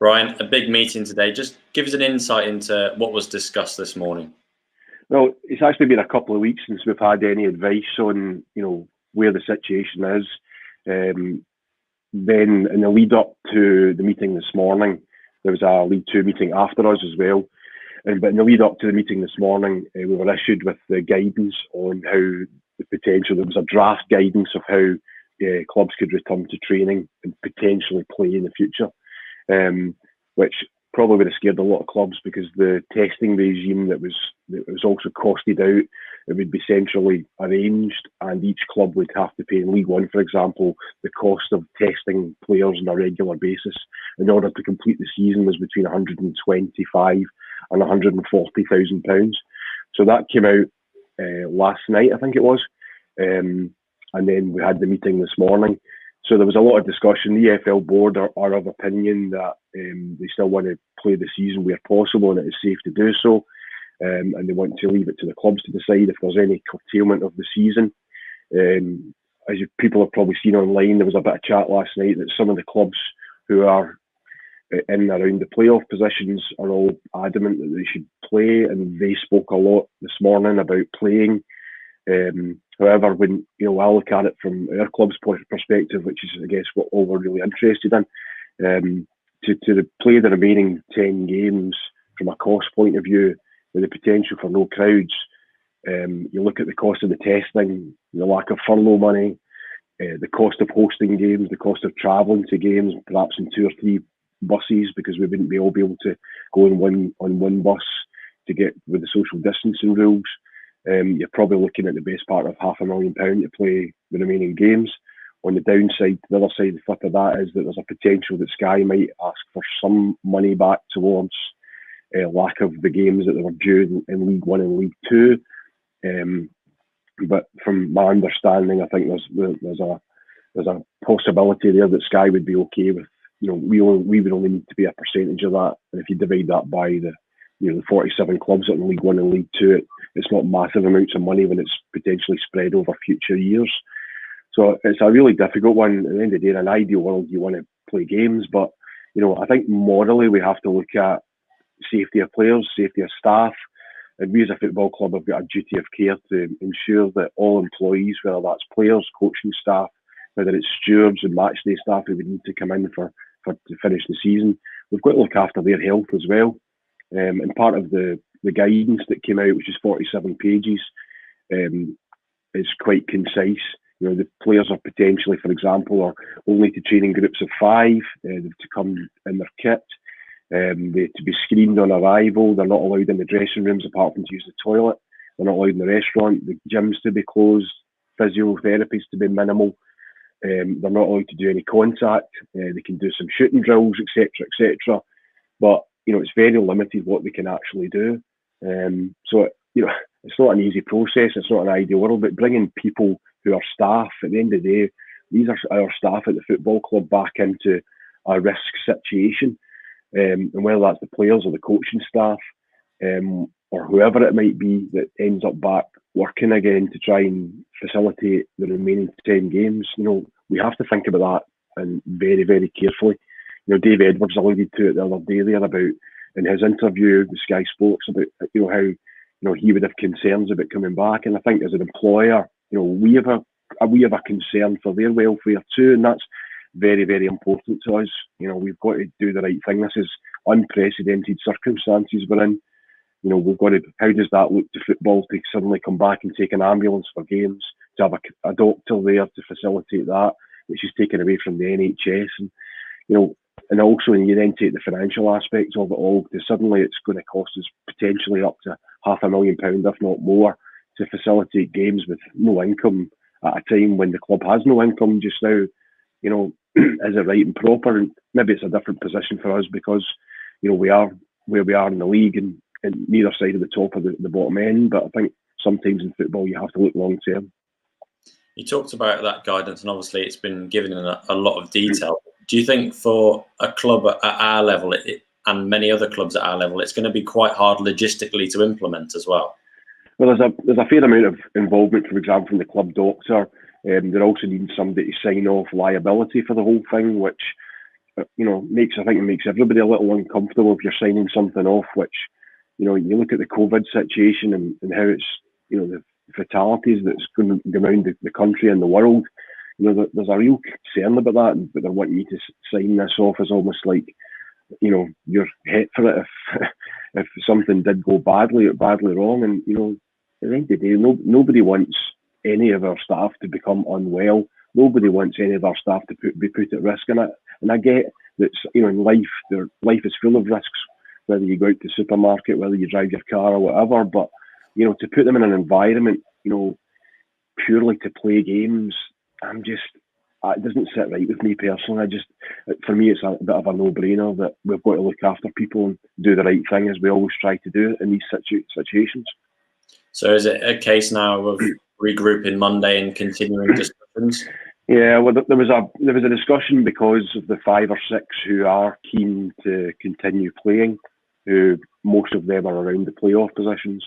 Ryan, a big meeting today. Just give us an insight into what was discussed this morning. Well, it's actually been a couple of weeks since we've had any advice on, where the situation is. Then in the lead up to the meeting this morning, there was a League Two meeting after us as well. But in the lead up to the meeting this morning, we were issued with the guidance on how the potential, there was a draft guidance of how clubs could return to training and potentially play in the future, which probably would have scared a lot of clubs because the testing regime that was also costed out, it would be centrally arranged and each club would have to pay in League One, for example, the cost of testing players on a regular basis in order to complete the season was between 125 and £140,000. So that came out last night, I think it was. And then we had the meeting this morning. So there was a lot of discussion. The EFL board are of opinion that they still want to play the season where possible and it is safe to do so. And they want to leave it to the clubs to decide if there's any curtailment of the season. As people have probably seen online, there was a bit of chat last night that some of the clubs who are in and around the playoff positions are all adamant that they should play, and they spoke a lot this morning about playing. However, when I look at it from our club's perspective, which is I guess what all we're really interested in, to play the remaining 10 games from a cost point of view, with the potential for no crowds, you look at the cost of the testing, the lack of furlough money, the cost of hosting games, the cost of travelling to games, perhaps in 2 or 3 buses because we wouldn't be able to go on one bus to get with the social distancing rules. You're probably looking at the best part of £500,000 to play the remaining games. On the downside, the other side of that is that there's a potential that Sky might ask for some money back towards lack of the games that they were due in League One and League Two. But from my understanding, I think there's a possibility there that Sky would be okay with. We would only need to be a percentage of that, and if you divide that by the 47 clubs in League One and League Two, it's not massive amounts of money when it's potentially spread over future years. So it's a really difficult one. At the end of the day, in an ideal world, you want to play games, but I think morally we have to look at safety of players, safety of staff, and we as a football club have got a duty of care to ensure that all employees, whether that's players, coaching staff, whether it's stewards and matchday staff who would need to come in to finish the season, we've got to look after their health as well. And part of the guidance that came out, which is 47 pages, is quite concise. The players are potentially, for example, are only to train in groups of 5, to come in their kit. They're to be screened on arrival. They're not allowed in the dressing rooms apart from to use the toilet. They're not allowed in the restaurant. The gyms to be closed. Physiotherapies to be minimal. They're not allowed to do any contact. They can do some shooting drills, etc., etc. But it's very limited what they can actually do. So it's not an easy process. It's not an ideal world. But bringing people who are staff, at the end of the day, these are our staff at the football club back into a risk situation. And whether that's the players or the coaching staff, or whoever it might be that ends up back working again to try and facilitate the remaining 10 games, we have to think about that and very, very carefully. Dave Edwards alluded to it the other day there about, in his interview with Sky Sports, about how he would have concerns about coming back. And I think as an employer, we have a concern for their welfare too, and that's very, very important to us. We've got to do the right thing. This is unprecedented circumstances we're in. We've got to. How does that look to football to suddenly come back and take an ambulance for games, to have a doctor there to facilitate that, which is taken away from the NHS, and also when you then take the financial aspects of it all, because suddenly it's going to cost us potentially up to £500,000, if not more, to facilitate games with no income at a time when the club has no income just now. Is it right and proper? And maybe it's a different position for us because we are where we are in the league and neither side of the top or the bottom end. But I think sometimes in football you have to look long term. You talked about that guidance, and obviously it's been given in a lot of detail. Do you think for a club at our level and many other clubs at our level, it's going to be quite hard logistically to implement as well? Well, there's a fair amount of involvement, for example, from the club doctor. They're also needing somebody to sign off liability for the whole thing, which I think it makes everybody a little uncomfortable if you're signing something off, which, you look at the COVID situation and how it's, the fatalities that's going around the country and the world. There's a real concern about that, but they're wanting you to sign this off as almost like, you're hit for it if something did go badly wrong. And, at the end of the day, nobody wants any of our staff to become unwell. Nobody wants any of our staff to be put at risk in it. And I get that, in life is full of risks, whether you go out to the supermarket, whether you drive your car or whatever. But, to put them in an environment, purely to play games, it doesn't sit right with me personally. For me, it's a bit of a no-brainer that we've got to look after people and do the right thing, as we always try to do in these situations. So is it a case now of regrouping Monday and continuing discussions? Yeah, well, there was a discussion because of the 5 or 6 who are keen to continue playing, who most of them are around the playoff positions.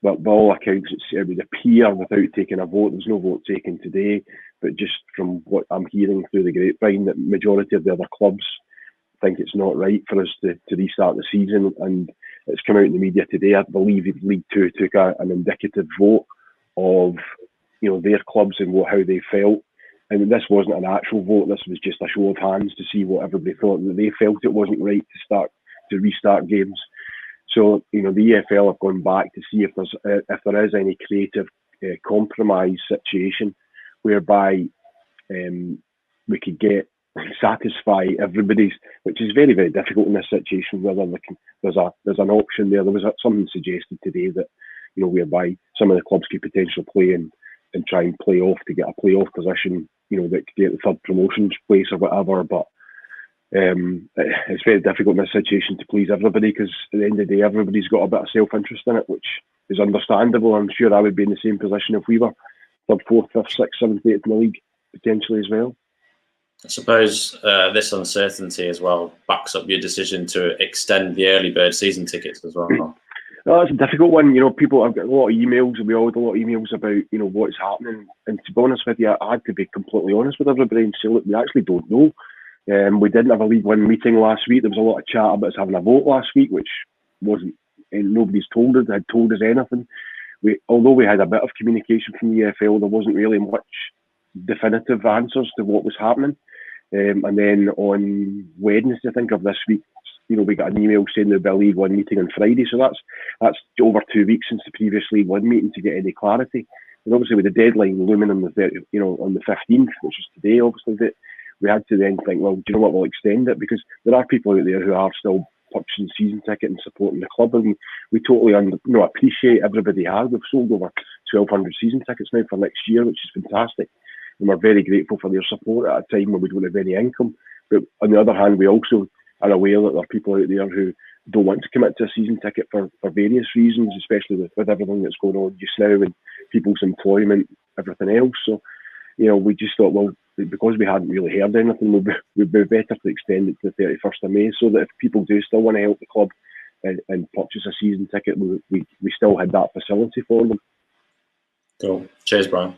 But by all accounts, it would appear, without taking a vote, there's no vote taken today, but just from what I'm hearing through the grapevine, that majority of the other clubs think it's not right for us to restart the season. And it's come out in the media today. I believe League Two took an indicative vote of, their clubs and how they felt. And this wasn't an actual vote. This was just a show of hands to see what everybody thought. That they felt it wasn't right to restart games. So, the EFL have gone back to see if there is any creative compromise situation whereby we could satisfy everybody's, which is very, very difficult in this situation. Whether there's an option there. There was something suggested today that, whereby some of the clubs could potentially play and try and play off to get a playoff position, that could get the third promotions place or whatever. But it's very difficult in this situation to please everybody, because at the end of the day, everybody's got a bit of self-interest in it, which is understandable. I'm sure I would be in the same position if we were third, fourth, fifth, sixth, seventh, eighth in the league, potentially as well. I suppose this uncertainty as well backs up your decision to extend the early bird season tickets as well. No, it's a difficult one. People, I've got a lot of emails, and we all had a lot of emails about, what's happening. And to be honest with you, I had to be completely honest with everybody and say, look, we actually don't know. We didn't have a League One meeting last week. There was a lot of chat about us having a vote last week, which wasn't, nobody's told us anything. Although we had a bit of communication from the EFL, there wasn't really much definitive answers to what was happening. And then on Wednesday, I think, of this week, we got an email saying there'll be a League One meeting on Friday. So that's over 2 weeks since the previous League One meeting to get any clarity. And obviously, with the deadline looming on the 15th, which is today, obviously, that we had to then think, well, do you know what, we'll extend it, because there are people out there who are still purchasing season ticket and supporting the club, and we totally appreciate everybody has. We've sold over 1,200 season tickets now for next year, which is fantastic, and we're very grateful for their support at a time when we don't have any income. But on the other hand, we also are aware that there are people out there who don't want to commit to a season ticket for various reasons, especially with everything that's going on just now and people's employment, everything else. So, we just thought, well, because we hadn't really heard anything, we'd be better to extend it to the 31st of May, so that if people do still want to help the club and purchase a season ticket, we still had that facility for them. Cool. Cheers, Brian.